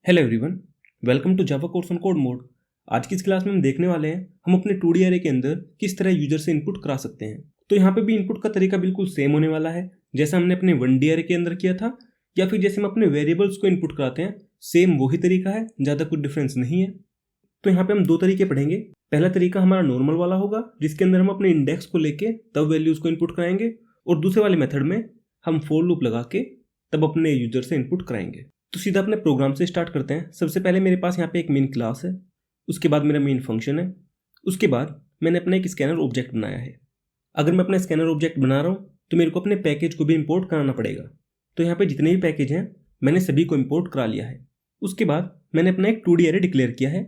Hello everyone, welcome to Java course on code mode. आज की इस क्लास में हम देखने वाले हैं हम अपने 2D अरे के अंदर किस तरह यूजर से इनपुट करा सकते हैं। तो यहाँ पे भी इनपुट का तरीका बिल्कुल सेम होने वाला है जैसा हमने अपने 1D अरे के अंदर किया था, या फिर जैसे हम अपने वेरिएबल्स को इनपुट कराते हैं सेम वही तरीका है, ज़्यादा कुछ डिफरेंस नहीं है। तो यहाँ पे हम दो तरीके पढ़ेंगे। पहला तरीका हमारा नॉर्मल वाला होगा जिसके अंदर हम अपने इंडेक्स को लेके तब वैल्यूज़ को इनपुट कराएंगे, और दूसरे वाले मेथड में हम फॉर लूप लगा के तब अपने यूजर से इनपुट कराएंगे। तो सीधा अपने प्रोग्राम से स्टार्ट करते हैं। सबसे पहले मेरे पास यहाँ पे एक मेन क्लास है, उसके बाद मेरा मेन फंक्शन है, उसके बाद मैंने अपना एक स्कैनर ऑब्जेक्ट बनाया है। अगर मैं अपना स्कैनर ऑब्जेक्ट बना रहा हूँ तो मेरे को अपने पैकेज को भी इंपोर्ट कराना पड़ेगा। तो यहाँ पे जितने भी पैकेज हैं मैंने सभी को इंपोर्ट करा लिया है। उसके बाद मैंने अपना एक 2D अरे डिक्लेयर किया है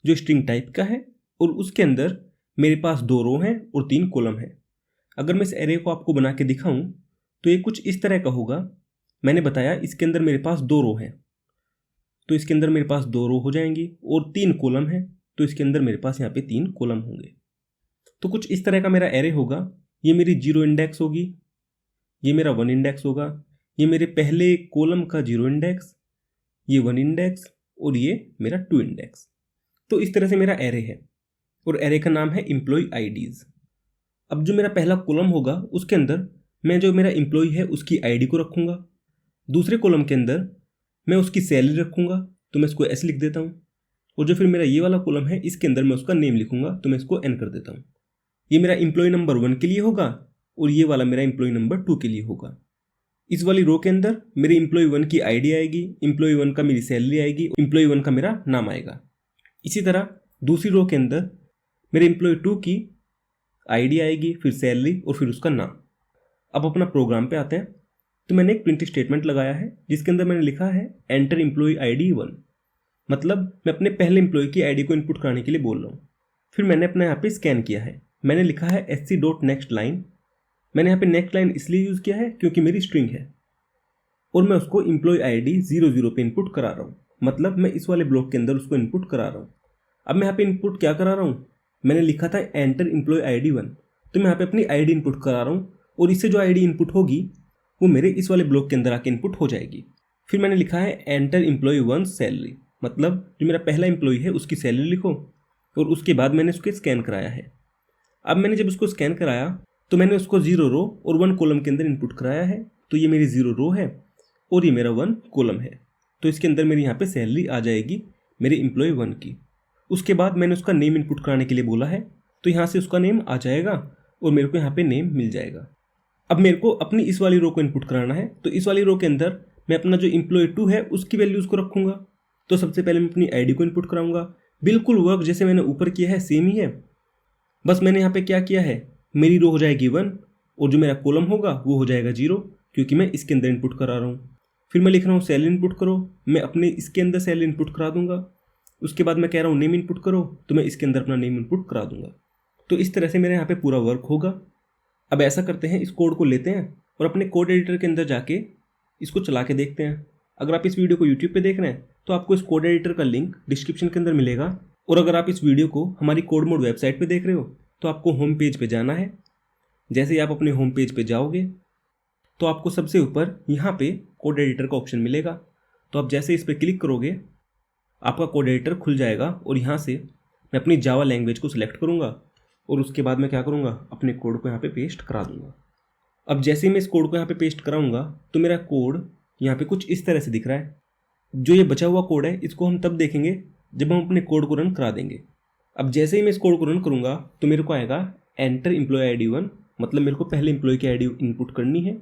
जो स्ट्रिंग टाइप का है, और उसके अंदर मेरे पास 2 रो हैं और 3 कॉलम हैं। अगर मैं इस एरे को आपको बना के दिखाऊं तो ये कुछ इस तरह का होगा। मैंने बताया इसके अंदर मेरे पास 2 रो हैं, तो इसके अंदर मेरे पास 2 रो हो जाएंगी, और 3 कॉलम है तो इसके अंदर मेरे पास यहाँ पे 3 कॉलम होंगे। तो कुछ इस तरह का मेरा एरे होगा। ये मेरी 0 इंडेक्स होगी, ये मेरा 1 इंडेक्स होगा, ये मेरे पहले कॉलम का 0 इंडेक्स, ये 1 इंडेक्स, और ये मेरा 2 इंडेक्स। तो इस तरह से मेरा एरे है, और एरे का नाम है एम्प्लॉय आईडीज। अब जो मेरा पहला कॉलम होगा उसके अंदर मैं जो मेरा एम्प्लॉय है उसकी आईडी को रखूँगा। दूसरे कॉलम के अंदर मैं उसकी सैलरी रखूँगा, तो मैं इसको एस लिख देता हूँ। और जो फिर मेरा ये वाला कॉलम है इसके अंदर मैं उसका नेम लिखूँगा, तो मैं इसको एन कर देता हूँ। ये मेरा एम्प्लॉय नंबर 1 के लिए होगा, और ये वाला मेरा एम्प्लॉय नंबर 2 के लिए होगा। इस वाली रो के अंदर मेरे एम्प्लॉय 1 की आईडी आएगी, एम्प्लॉय 1 का मेरी सैलरी आएगी, एम्प्लॉय 1 का मेरा नाम आएगा। इसी तरह दूसरी रो के अंदर मेरे एम्प्लॉय 2 की आईडी आएगी, फिर सैलरी और फिर उसका नाम। अब अपना प्रोग्राम पे आते हैं। तो मैंने एक प्रिंट स्टेटमेंट लगाया है जिसके अंदर मैंने लिखा है एंटर एम्प्लॉय आईडी 1, मतलब मैं अपने पहले एम्प्लॉय की आईडी को इनपुट कराने के लिए बोल रहा हूँ। फिर मैंने अपना यहाँ पे स्कैन किया है, मैंने लिखा है sc.next line। मैंने यहाँ पे नेक्स्ट लाइन इसलिए यूज़ किया है क्योंकि मेरी स्ट्रिंग है, और मैं उसको एम्प्लॉय आईडी 00 पे इनपुट करा रहा हूँ, मतलब मैं इस वाले ब्लॉक के अंदर उसको इनपुट करा रहा हूँ। अब मैं यहाँ पे इनपुट क्या करा रहा हूँ, मैंने लिखा था एंटर एम्प्लॉय आईडी 1, तो मैं यहाँ पे अपनी आईडी इनपुट करा रहा हूँ, और इससे जो आईडी इनपुट होगी वो मेरे इस वाले ब्लॉक के अंदर आके इनपुट हो जाएगी। फिर मैंने लिखा है एंटर एम्प्लॉय 1 सैलरी, मतलब जो मेरा पहला एम्प्लॉय है उसकी सैलरी लिखो, और उसके बाद मैंने उसको स्कैन कराया है। अब मैंने जब उसको स्कैन कराया तो मैंने उसको 0 रो और 1 कॉलम के अंदर इनपुट कराया है। तो ये मेरी 0 रो है और ये मेरा 1 कॉलम है, तो इसके अंदर मेरी यहाँ पे सैलरी आ जाएगी मेरे एम्प्लॉय 1 की। उसके बाद मैंने उसका नेम इनपुट कराने के लिए बोला है, तो यहाँ से उसका नेम आ जाएगा और मेरे को यहाँ पे नेम मिल जाएगा। अब मेरे को अपनी इस वाली रो को इनपुट कराना है, तो इस वाली रो के अंदर मैं अपना जो एम्प्लॉय 2 है उसकी वैल्यूज़ को रखूँगा। तो सबसे पहले मैं अपनी आईडी को इनपुट कराऊंगा। बिल्कुल वर्क जैसे मैंने ऊपर किया है सेम ही है, बस मैंने यहाँ पे क्या किया है, मेरी रो हो जाएगी 1 और जो मेरा कॉलम होगा वो हो जाएगा 0, क्योंकि मैं इसके अंदर इनपुट करा रहा हूँ। फिर मैं लिख रहा हूँ सैलरी इनपुट करो, मैं अपने इसके अंदर सैलरी इनपुट करा दूंगा। उसके बाद मैं कह रहा हूँ नेम इनपुट करो, तो मैं इसके अंदर अपना नेम इनपुट करा दूंगा। तो इस तरह से मेरे यहाँ पे पूरा वर्क होगा। अब ऐसा करते हैं, इस कोड को लेते हैं और अपने कोड एडिटर के अंदर जाके इसको चला के देखते हैं। अगर आप इस वीडियो को यूट्यूब पे देख रहे हैं तो आपको इस कोड एडिटर का लिंक डिस्क्रिप्शन के अंदर मिलेगा, और अगर आप इस वीडियो को हमारी कोड मोड वेबसाइट पे देख रहे हो तो आपको होम पेज पे जाना है। जैसे ही आप अपने होम पेज पे जाओगे तो आपको सबसे ऊपर यहाँ पे कोड एडिटर का ऑप्शन मिलेगा। तो आप जैसे इस पर क्लिक करोगे आपका कोड एडिटर खुल जाएगा, और यहाँ से मैं अपनी जावा लैंग्वेज को सिलेक्ट करूँगा, और उसके बाद मैं क्या करूँगा, अपने कोड को यहाँ पे पेस्ट करा दूँगा। अब जैसे ही मैं इस कोड को यहाँ पे पेस्ट कराऊँगा तो मेरा कोड यहाँ पे कुछ इस तरह से दिख रहा है। जो ये बचा हुआ कोड है इसको हम तब देखेंगे जब हम अपने कोड को रन करा देंगे। अब जैसे ही मैं इस कोड को रन करूँगा तो मेरे को आएगा एंटर एम्प्लॉय आईडी 1, मतलब मेरे को पहले एम्प्लॉय की आईडी इनपुट करनी है।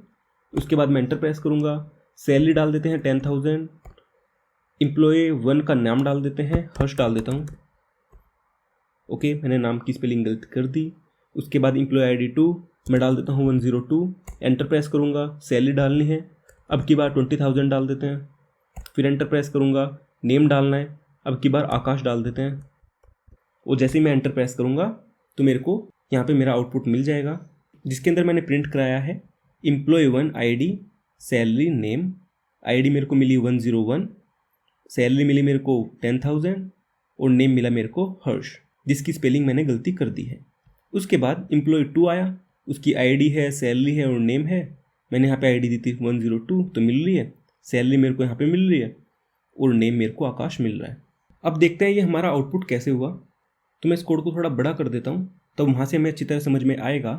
उसके बाद मैं एंटर प्रेस करूँगा, सैलरी डाल देते हैं 10,000, एम्प्लॉय 1 का नाम डाल देते हैं, हर्ष डाल देता हूँ। ओके, मैंने नाम की स्पेलिंग गलत कर दी। उसके बाद एम्प्लॉय आईडी 2 मैं डाल देता हूँ 102, एंटर प्रेस करूँगा, सैलरी डालनी है, अब की बार 20,000 डाल देते हैं। फिर एंटर प्रेस करूँगा, नेम डालना है, अब की बार आकाश डाल देते हैं। और जैसे ही मैं एंटर प्रेस करूँगा तो मेरे को यहाँ पे मेरा आउटपुट मिल जाएगा, जिसके अंदर मैंने प्रिंट कराया है employee 1 ID, salary, name. ID मेरे को मिली 101, सैलरी मिली मेरे को 10,000, और नेम मिला मेरे को हर्ष, जिसकी स्पेलिंग मैंने गलती कर दी है। उसके बाद एम्प्लॉय 2 आया, उसकी आईडी है, सैलरी है और नेम है। मैंने यहाँ पे आईडी दी थी 102, तो मिल रही है। सैलरी मेरे को यहाँ पे मिल रही है, और नेम मेरे को आकाश मिल रहा है। अब देखते हैं ये हमारा आउटपुट कैसे हुआ। तो मैं इस कोड को थोड़ा बड़ा कर देता हूँ, तो वहाँ से हमें अच्छी तरह समझ में आएगा।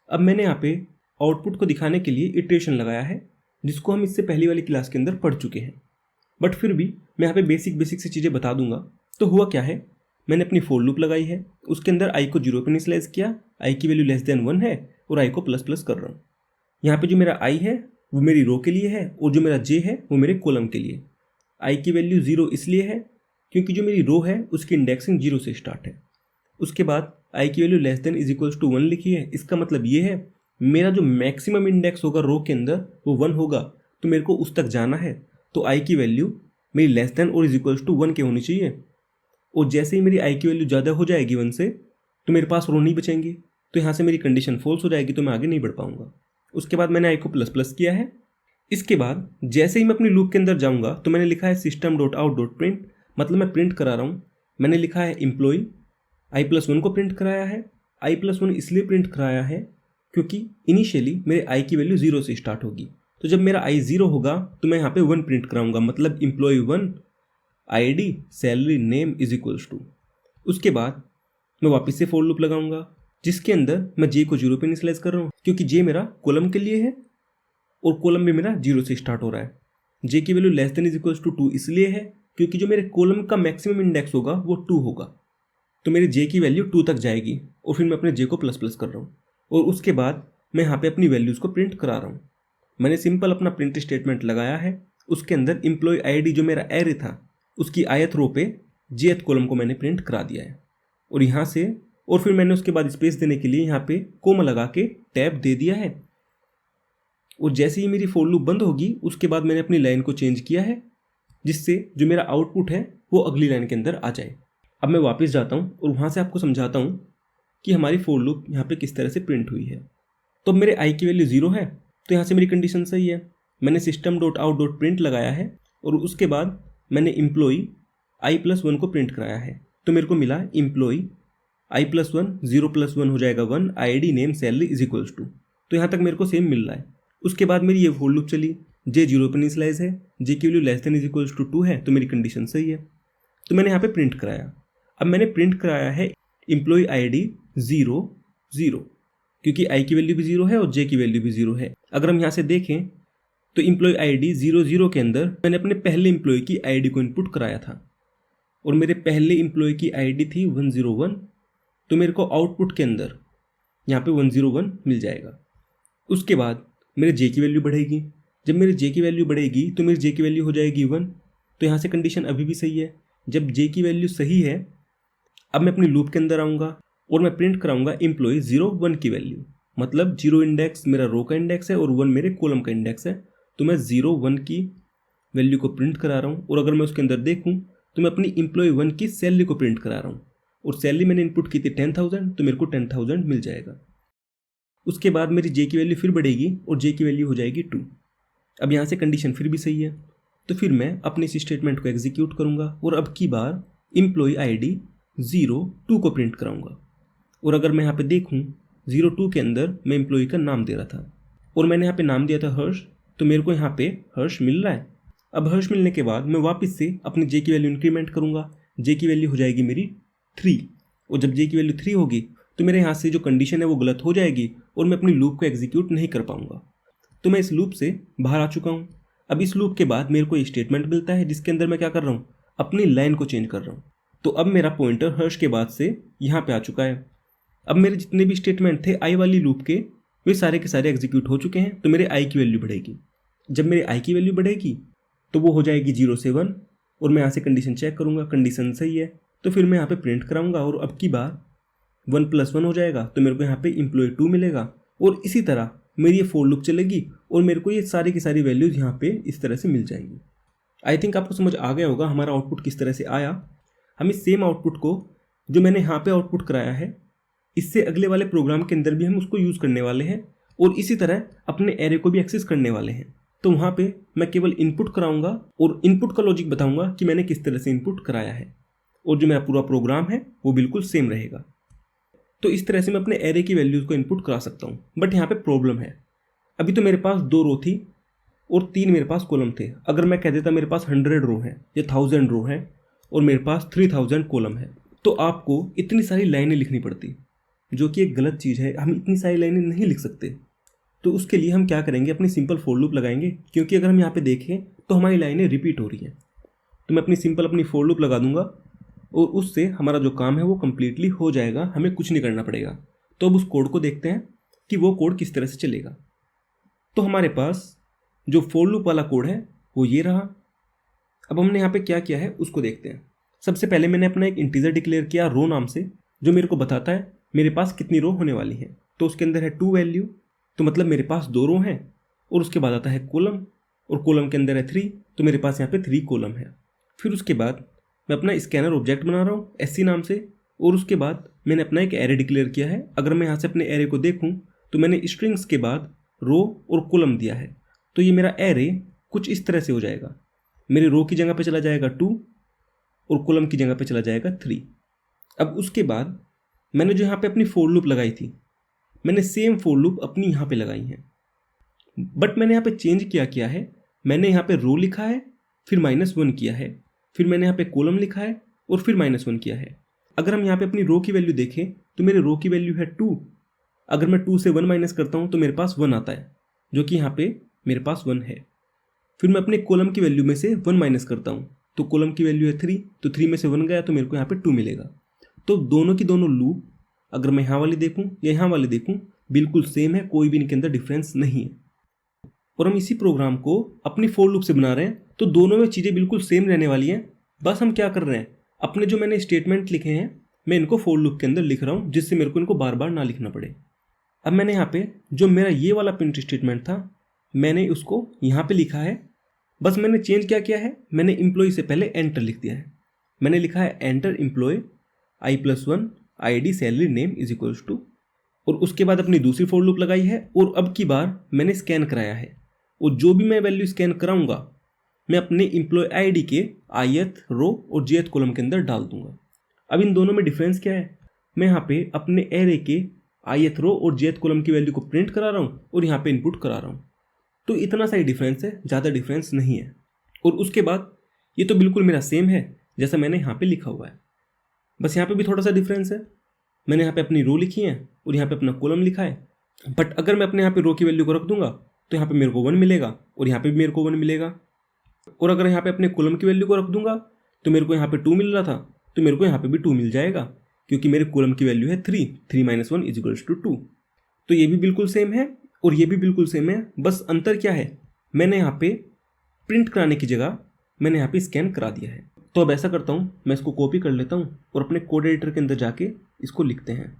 अब मैंने यहाँ पे आउटपुट को दिखाने के लिए इटरेशन लगाया है, जिसको हम इससे पहली वाली क्लास के अंदर पढ़ चुके हैं, बट फिर भी मैं यहाँ पे बेसिक सी चीज़ें बता दूंगा। तो हुआ क्या है, मैंने अपनी फोर लूप लगाई है, उसके अंदर आई को 0 पे इनिशियलाइज किया, आई की वैल्यू लेस देन 1 है और आई को प्लस प्लस कर रहा हूँ। यहाँ पे जो मेरा आई है वो मेरी रो के लिए है और जो मेरा जे है वो मेरे कॉलम के लिए। आई की वैल्यू 0 इसलिए है क्योंकि जो मेरी रो है उसकी इंडेक्सिंग 0 से स्टार्ट है। उसके बाद आई की value less than is equals to 1 लिखी है। इसका मतलब ये है मेरा जो मैक्सिमम इंडेक्स होगा रो के अंदर वो 1 होगा, तो मेरे को उस तक जाना है। तो आई की वैल्यू मेरी लेस देन और इज इक्वल्स टू 1 के होनी चाहिए। और जैसे ही मेरी आई की वैल्यू ज़्यादा हो जाएगी 1 से, तो मेरे पास रो नहीं बचेंगी, तो यहाँ से मेरी कंडीशन फॉल्स हो जाएगी, तो मैं आगे नहीं बढ़ पाऊंगा। उसके बाद मैंने आई को प्लस प्लस किया है। इसके बाद जैसे ही मैं अपनी लूप के अंदर जाऊँगा तो मैंने लिखा है system dot out dot print, मतलब मैं प्रिंट करा रहा हूँ। मैंने लिखा है एम्प्लॉय, आई प्लस 1 को प्रिंट कराया है। आई प्लस 1 इसलिए प्रिंट कराया है क्योंकि इनिशियली मेरे आई की वैल्यू 0 से स्टार्ट होगी, तो जब मेरा आई 0 होगा तो मैं यहाँ पे 1 प्रिंट कराऊंगा, मतलब employee 1 ID salary name is equals to. उसके बाद मैं वापस से फॉर लूप लगाऊंगा, जिसके अंदर मैं जे को 0 पे इनिशियलाइज कर रहा हूँ, क्योंकि जे मेरा कॉलम के लिए है और कॉलम भी मेरा 0 से स्टार्ट हो रहा है। जे की value less than is equals to 2 इसलिए है क्योंकि जो मेरे कॉलम का मैक्सिमम इंडेक्स होगा वो 2 होगा, तो मेरी जे की वैल्यू 2 तक जाएगी और फिर मैं अपने जे को प्लस प्लस कर रहा हूँ। और उसके बाद मैं यहाँ पे अपनी वैल्यूज़ को प्रिंट करा रहा हूँ। मैंने सिंपल अपना प्रिंट स्टेटमेंट लगाया है, उसके अंदर एम्प्लॉय आईडी जो मेरा एरे था उसकी आयत रो पे जेथ कॉलम को मैंने प्रिंट करा दिया है। और यहाँ से और फिर मैंने उसके बाद स्पेस देने के लिए यहाँ पे कोमा लगा के टैब दे दिया है। और जैसे ही मेरी फॉर लूप बंद होगी उसके बाद मैंने अपनी लाइन को चेंज किया है, जिससे जो मेरा आउटपुट है वो अगली लाइन के अंदर आ जाए। अब मैं वापस जाता हूँ और वहाँ से आपको समझाता हूँ कि हमारी फॉर लूप यहाँ पे किस तरह से प्रिंट हुई है। तो मेरे आई की वैल्यू 0 है, तो यहाँ से मेरी कंडीशन सही है। मैंने system dot out dot print लगाया है और उसके बाद मैंने एम्प्लॉय आई प्लस 1 को प्रिंट कराया है, तो मेरे को मिला एम्प्लॉय आई प्लस 1 0 प्लस 1 हो जाएगा 1 ID name salary is equals to. तो यहाँ तक मेरे को सेम मिल रहा है। उसके बाद मेरी ये फॉर लूप चली, जे 0 पर इनिशियलाइज है, जे की value less than is equals to 2 है, तो मेरी कंडीशन सही है। तो मैंने यहाँ पे प्रिंट कराया। अब मैंने प्रिंट कराया है एम्प्लॉय आईडी 0 0, क्योंकि आई की वैल्यू भी 0 है और जे की वैल्यू भी 0 है। अगर हम यहाँ से देखें तो एम्प्लॉय आईडी 0 0 के अंदर मैंने अपने पहले एम्प्लॉय की आईडी को इनपुट कराया था और मेरे पहले एम्प्लॉय की आईडी थी 101, तो मेरे को आउटपुट के अंदर यहाँ पे 101 मिल जाएगा। उसके बाद मेरे जे की वैल्यू बढ़ेगी। जब मेरी जे की वैल्यू बढ़ेगी तो मेरी जे की वैल्यू हो जाएगी 1, तो यहाँ से कंडीशन अभी भी सही है। जब जे की वैल्यू सही है, अब मैं अपनी लूप के अंदर आऊँगा और मैं प्रिंट कराऊंगा एम्प्लॉय 0 1 की वैल्यू, मतलब 0 इंडेक्स मेरा रो का इंडेक्स है और 1 मेरे कॉलम का इंडेक्स है, तो मैं 0 1 की वैल्यू को प्रिंट करा रहा हूँ। और अगर मैं उसके अंदर देखूँ तो मैं अपनी एम्प्लॉय 1 की सैलरी को प्रिंट करा रहा हूँ और सैलरी मैंने इनपुट की थी 10,000, तो मेरे को 10,000 मिल जाएगा। उसके बाद मेरी जे की वैल्यू फिर बढ़ेगी और जे की वैल्यू हो जाएगी 2। अब यहाँ से कंडीशन फिर भी सही है, तो फिर मैं अपने इस स्टेटमेंट को एग्जीक्यूट करूँगा और अब की बार एम्प्लॉय आईडी 0 2 को प्रिंट कराऊंगा। और अगर मैं यहाँ पे देखूँ 0 2 के अंदर मैं एम्प्लॉय का नाम दे रहा था और मैंने यहाँ पे नाम दिया था हर्ष, तो मेरे को यहाँ पे हर्ष मिल रहा है। अब हर्ष मिलने के बाद मैं वापस से अपनी जे की वैल्यू इंक्रीमेंट करूँगा। जे की वैल्यू हो जाएगी मेरी 3, और जब जे की वैल्यू 3 होगी तो मेरे यहाँ से जो कंडीशन है वो गलत हो जाएगी और मैं अपनी लूप को एग्जीक्यूट नहीं कर पाऊंगा। तो मैं इस लूप से बाहर आ चुका हूँ। अब इस लूप के बाद मेरे को ये स्टेटमेंट मिलता है जिसके अंदर मैं क्या कर रहा हूँ, अपनी लाइन को चेंज कर रहा हूँ। तो अब मेरा पॉइंटर हर्ष के बाद से यहाँ पे आ चुका है। अब मेरे जितने भी स्टेटमेंट थे आई वाली लूप के, वे सारे के सारे एग्जीक्यूट हो चुके हैं, तो मेरे आई की वैल्यू बढ़ेगी। जब मेरे आई की वैल्यू बढ़ेगी तो वो हो जाएगी 0 से 1 और मैं यहाँ से कंडीशन चेक करूँगा, कंडीशन सही है, तो फिर मैं यहाँ पे प्रिंट कराऊंगा और अब की बार 1 + 1 हो जाएगा, तो मेरे को यहाँ पे एम्प्लॉय 2 मिलेगा। और इसी तरह मेरी ये फॉर लूप चलेगी और मेरे को ये सारी की सारी वैल्यूज़ यहाँ पे इस तरह से मिल जाएंगी। आई थिंक आपको समझ आ गया होगा हमारा आउटपुट किस तरह से आया। हम इस सेम आउटपुट को जो मैंने यहाँ पे आउटपुट कराया है, इससे अगले वाले प्रोग्राम के अंदर भी हम उसको यूज़ करने वाले हैं और इसी तरह अपने एरे को भी एक्सेस करने वाले हैं। तो वहाँ पे मैं केवल इनपुट कराऊंगा और इनपुट का लॉजिक बताऊंगा कि मैंने किस तरह से इनपुट कराया है, और जो मेरा पूरा प्रोग्राम है वो बिल्कुल सेम रहेगा। तो इस तरह से मैं अपने एरे की वैल्यूज़ को इनपुट करा सकता हूँ। बट यहाँ पे प्रॉब्लम है, अभी तो मेरे पास 2 रो थी और 3 मेरे पास कॉलम थे। अगर मैं कह देता मेरे पास 100 रो है या 1000 रो है और मेरे पास 3000 कॉलम है, तो आपको इतनी सारी लाइनें लिखनी पड़ती, जो कि एक गलत चीज़ है। हम इतनी सारी लाइनें नहीं लिख सकते। तो उसके लिए हम क्या करेंगे, अपनी सिंपल फॉर लूप लगाएंगे, क्योंकि अगर हम यहाँ पे देखें तो हमारी लाइनें रिपीट हो रही हैं। तो मैं अपनी फॉर लूप लगा दूंगा और उससे हमारा जो काम है वो कम्प्लीटली हो जाएगा, हमें कुछ नहीं करना पड़ेगा। तो अब उस कोड को देखते हैं कि वो कोड किस तरह से चलेगा। तो हमारे पास जो फॉर लूप वाला कोड है वो ये रहा। अब हमने यहाँ पे क्या किया है उसको देखते हैं। सबसे पहले मैंने अपना एक इंटीजर डिक्लेयर किया रो नाम से, जो मेरे को बताता है मेरे पास कितनी रो होने वाली है। तो उसके अंदर है 2 वैल्यू, तो मतलब मेरे पास 2 रो हैं। और उसके बाद आता है कॉलम, और कॉलम के अंदर है 3, तो मेरे पास यहाँ पे 3 कॉलम है। फिर उसके बाद मैं अपना स्कैनर ऑब्जेक्ट बना रहा हूँ SC नाम से, और उसके बाद मैंने अपना एक एरे डिक्लेयर किया है। अगर मैं यहाँ से अपने एरे को देखूँ तो मैंने स्ट्रिंग्स के बाद रो और कॉलम दिया है। तो ये मेरा एरे कुछ इस तरह से हो जाएगा। मेरे रो की जगह पे चला जाएगा 2 और कॉलम की जगह पे चला जाएगा 3। अब उसके बाद मैंने जो यहाँ पे अपनी फॉर लूप लगाई थी, मैंने सेम फॉर लूप अपनी यहाँ पे लगाई है, बट मैंने यहाँ पे चेंज किया है। मैंने यहाँ पे रो लिखा है, फिर -1 किया है, फिर मैंने यहाँ पे कॉलम लिखा है और फिर -1 किया है। अगर हम यहाँ पे अपनी रो की वैल्यू देखें तो मेरे रो की वैल्यू है 2। अगर मैं 2 से 1 माइनस करता हूँ तो मेरे पास 1 आता है, जो कि यहाँ पे मेरे पास 1 है। फिर मैं अपने कॉलम की वैल्यू में से 1 माइनस करता हूँ, तो कॉलम की वैल्यू है 3, तो 3 में से 1 गया तो मेरे को यहाँ पे 2 मिलेगा। तो दोनों की दोनों लूप, अगर मैं यहाँ वाली देखूँ या यहाँ वाली देखूँ, बिल्कुल सेम है, कोई भी इनके अंदर डिफरेंस नहीं है। और हम इसी प्रोग्राम को अपनी फॉर लूप से बना रहे हैं, तो दोनों में चीज़ें बिल्कुल सेम रहने वाली हैं। बस हम क्या कर रहे हैं, अपने जो मैंने स्टेटमेंट लिखे हैं मैं इनको फॉर लूप के अंदर लिख रहा हूँ, जिससे मेरे को इनको बार बार ना लिखना पड़े। अब मैंने यहाँ पे जो मेरा ये वाला प्रिंट स्टेटमेंट था, मैंने उसको यहाँ पे लिखा है। बस मैंने चेंज क्या किया है, मैंने एम्प्लॉय से पहले एंटर लिख दिया है। मैंने लिखा है enter employee i+1 ID salary name is equals to, और उसके बाद अपनी दूसरी फॉर लूप लगाई है। और अब की बार मैंने स्कैन कराया है, और जो भी मैं वैल्यू स्कैन कराऊंगा मैं अपने एम्प्लॉय आईडी के ith रो और jth कॉलम के अंदर डाल दूंगा। अब इन दोनों में डिफरेंस क्या है, मैं यहाँ पे अपने एरे के ith रो और jth कॉलम की वैल्यू को प्रिंट करा रहा हूँ और यहाँ पे इनपुट करा रहा हूँ। तो इतना सा ही डिफरेंस है, ज़्यादा डिफरेंस नहीं है। और उसके बाद ये तो बिल्कुल मेरा सेम है जैसा मैंने यहाँ पे लिखा हुआ है, बस यहाँ पे भी थोड़ा सा डिफरेंस है। मैंने यहाँ पे अपनी रो लिखी है और यहाँ पे अपना कॉलम लिखा है, बट अगर मैं अपने यहाँ पे रो की वैल्यू को रख दूंगा तो यहाँ पे मेरे को 1 मिलेगा और यहाँ पे भी मेरे को 1 मिलेगा। और अगर यहाँ पे अपने कॉलम की वैल्यू को रख दूंगा तो मेरे को यहाँ पे 2 मिल रहा था, तो मेरे को यहाँ पे भी 2 मिल जाएगा, क्योंकि मेरे कॉलम की वैल्यू है 3 - 1 इज इक्वल्स टू 2। तो ये भी बिल्कुल सेम है और ये भी बिल्कुल सेम है। बस अंतर क्या है, मैंने यहाँ पे प्रिंट कराने की जगह मैंने यहाँ पे स्कैन करा दिया है। तो अब ऐसा करता हूँ, मैं इसको कॉपी कर लेता हूँ और अपने कोड एडिटर के अंदर जाके इसको लिखते हैं।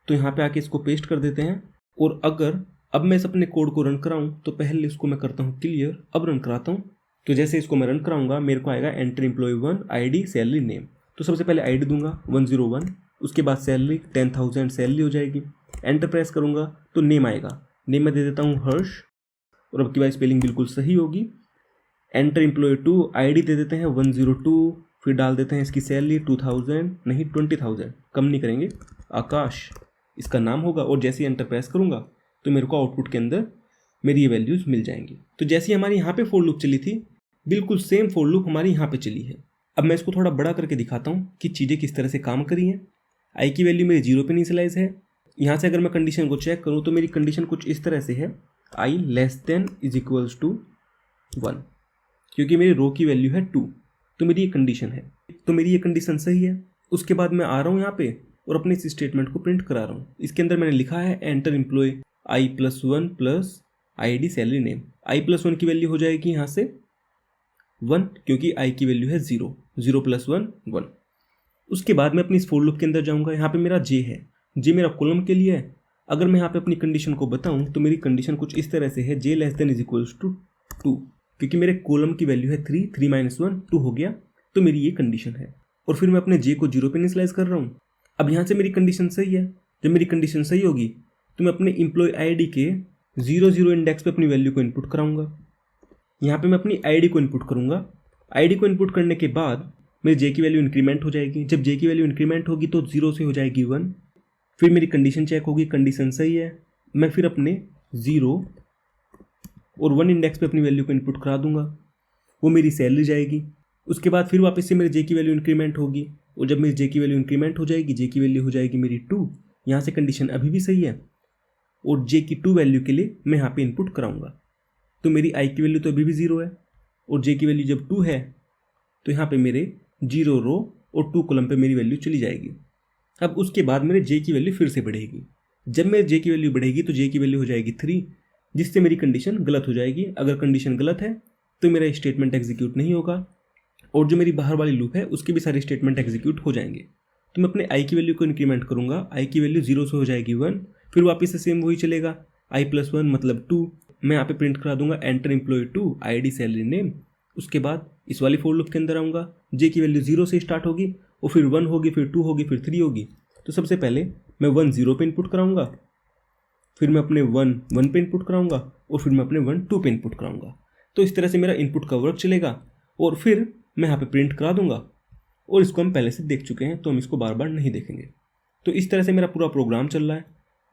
तो यहाँ पे आके इसको पेस्ट कर देते हैं। और अगर अब मैं इस अपने कोड को रन कराऊँ तो पहले इसको मैं करता हूँ क्लियर, अब रन कराता हूँ। तो जैसे इसको मैं रन कराऊंगा मेरे को आएगा enter employee 1 ID salary name. तो सबसे पहले आईडी दूंगा 101, उसके बाद सैलरी 10,000 सैलरी हो जाएगी। एंटर प्रेस करूंगा तो नेम आएगा, नेम में दे देता हूँ हर्ष, और अब की बार स्पेलिंग बिल्कुल सही होगी। एंटर एम्प्लॉय 2 ID दे देते हैं 102, फिर डाल देते हैं इसकी सैलरी 2000 नहीं 20,000, कम नहीं करेंगे, आकाश इसका नाम होगा। और जैसे ही एंटर प्रेस करूंगा तो मेरे को आउटपुट के अंदर मेरी ये वैल्यूज़ मिल जाएंगी। तो जैसी हमारी यहाँ पे फॉर लूप चली थी, बिल्कुल सेम फॉर लूप हमारी यहाँ पे चली है। अब मैं इसको थोड़ा बड़ा करके दिखाता हूँ कि चीज़ें किस तरह से काम करी हैं। आई की वैल्यू मेरी 0 पे इनिशियलाइज है। यहाँ से अगर मैं कंडीशन को चेक करूँ तो मेरी कंडीशन कुछ इस तरह से है, i < इज इक्वल्स टू 1, क्योंकि मेरी रो की वैल्यू है 2, तो मेरी ये कंडीशन है। तो मेरी ये कंडीशन सही है। उसके बाद मैं आ रहा हूँ यहाँ पे और अपने इस स्टेटमेंट को प्रिंट करा रहा हूँ। इसके अंदर मैंने लिखा है enter employee i+1 plus ID salary name. i+1 की वैल्यू हो जाएगी यहाँ से 1, क्योंकि i की वैल्यू है 0, 0 + 1 1। उसके बाद मैं अपनी इस फॉर लूप के अंदर जाऊँगा। यहाँ पे मेरा j है, j मेरा कॉलम के लिए है। अगर मैं यहाँ पे अपनी कंडीशन को बताऊँ तो मेरी कंडीशन कुछ इस तरह से है, j < इक्वल्स टू 2, क्योंकि मेरे कॉलम की वैल्यू है 3, 3 - 1 2 हो गया, तो मेरी ये कंडीशन है। और फिर मैं अपने j को 0 पे इनिशियलाइज कर रहा हूँ। अब यहाँ से मेरी कंडीशन सही है। जब मेरी कंडीशन सही होगी तो मैं अपने एम्प्लॉय ID के 0 इंडेक्स पे अपनी वैल्यू को इनपुट कराऊंगा। यहाँ पे मैं अपनी ID को इनपुट करूँगा। ID को इनपुट करने के बाद मेरी j की वैल्यू इंक्रीमेंट हो जाएगी। जब j की वैल्यू इंक्रीमेंट होगी तो 0 से हो जाएगी 1। फिर मेरी कंडीशन चेक होगी, कंडीशन सही है। मैं फिर अपने 0 और 1 इंडेक्स पे अपनी वैल्यू को इनपुट करा दूंगा, वो मेरी सैलरी जाएगी। उसके बाद फिर वापस से मेरे जे की वैल्यू इंक्रीमेंट होगी, और जब मेरी जे की वैल्यू इंक्रीमेंट हो जाएगी, जे की वैल्यू हो जाएगी मेरी 2। यहाँ से कंडीशन अभी भी सही है, और जे की 2 वैल्यू के लिए मैं यहाँ पे इनपुट कराऊंगा। तो मेरी आई की वैल्यू तो अभी भी 0 है, और जे की वैल्यू जब 2 है तो यहाँ पे मेरे 0 रो और 2 कॉलम पे मेरी वैल्यू चली जाएगी। अब उसके बाद मेरे जे की वैल्यू फिर से बढ़ेगी। जब मेरे जे की वैल्यू बढ़ेगी तो जे की वैल्यू हो जाएगी 3, जिससे मेरी कंडीशन गलत हो जाएगी। अगर कंडीशन गलत है तो मेरा स्टेटमेंट एग्जीक्यूट नहीं होगा, और जो मेरी बाहर वाली लूप है उसके भी सारे स्टेटमेंट एग्जीक्यूट हो जाएंगे। तो मैं अपने आई की वैल्यू को इंक्रीमेंट करूँगा, आई की वैल्यू 0 से हो जाएगी 1, फिर वापस से सेम वही चलेगा, i+1 मतलब 2। मैं यहाँ पे प्रिंट करा दूंगा enter employee 2 ID salary name. उसके बाद इस वाली फॉर लूप के अंदर आऊँगा, जे की वैल्यू 0 से स्टार्ट होगी, और फिर 1 होगी, फिर 2 होगी, फिर 3 होगी। तो सबसे पहले मैं 1 0 पे इनपुट कराऊंगा, फिर मैं अपने 1 1 पे इनपुट कराऊंगा, और फिर मैं अपने 1 2 पे इनपुट कराऊंगा। तो इस तरह से मेरा इनपुट का वर्क चलेगा, और फिर मैं यहाँ पे प्रिंट करा दूंगा। और इसको हम पहले से देख चुके हैं तो हम इसको बार बार नहीं देखेंगे। तो इस तरह से मेरा पूरा प्रोग्राम चल रहा है।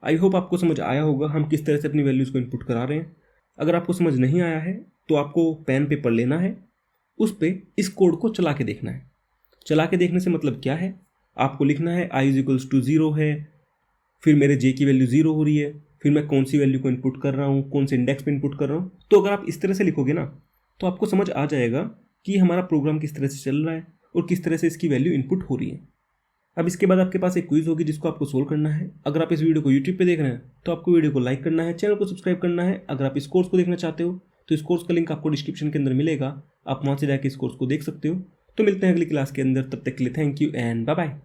आई होप आपको समझ आया होगा हम किस तरह से अपनी वैल्यूज़ को इनपुट करा रहे हैं। अगर आपको समझ नहीं आया है तो आपको पेन पेपर लेना है, उस पर इस कोड को चला के देखना है। चला के देखने से मतलब क्या है, आपको लिखना है i=0 है, फिर मेरे जे की वैल्यू 0 हो रही है, फिर मैं कौन सी वैल्यू को इनपुट कर रहा हूँ, कौन से इंडेक्स पे इनपुट कर रहा हूँ। तो अगर आप इस तरह से लिखोगे ना तो आपको समझ आ जाएगा कि हमारा प्रोग्राम किस तरह से चल रहा है और किस तरह से इसकी वैल्यू इनपुट हो रही है। अब इसके बाद आपके पास एक क्विज होगी जिसको आपको सोल्व करना है। अगर आप इस वीडियो को यूट्यूब पे देख रहे हैं तो आपको वीडियो को लाइक करना है, चैनल को सब्सक्राइब करना है। अगर आप इस कोर्स को देखना चाहते हो तो इस कोर्स का लिंक आपको डिस्क्रिप्शन के अंदर मिलेगा, आप वहाँ से जाकर इस कोर्स को देख सकते हो। तो मिलते हैं अगली क्लास के अंदर, तब तक के लिए thank you and bye bye.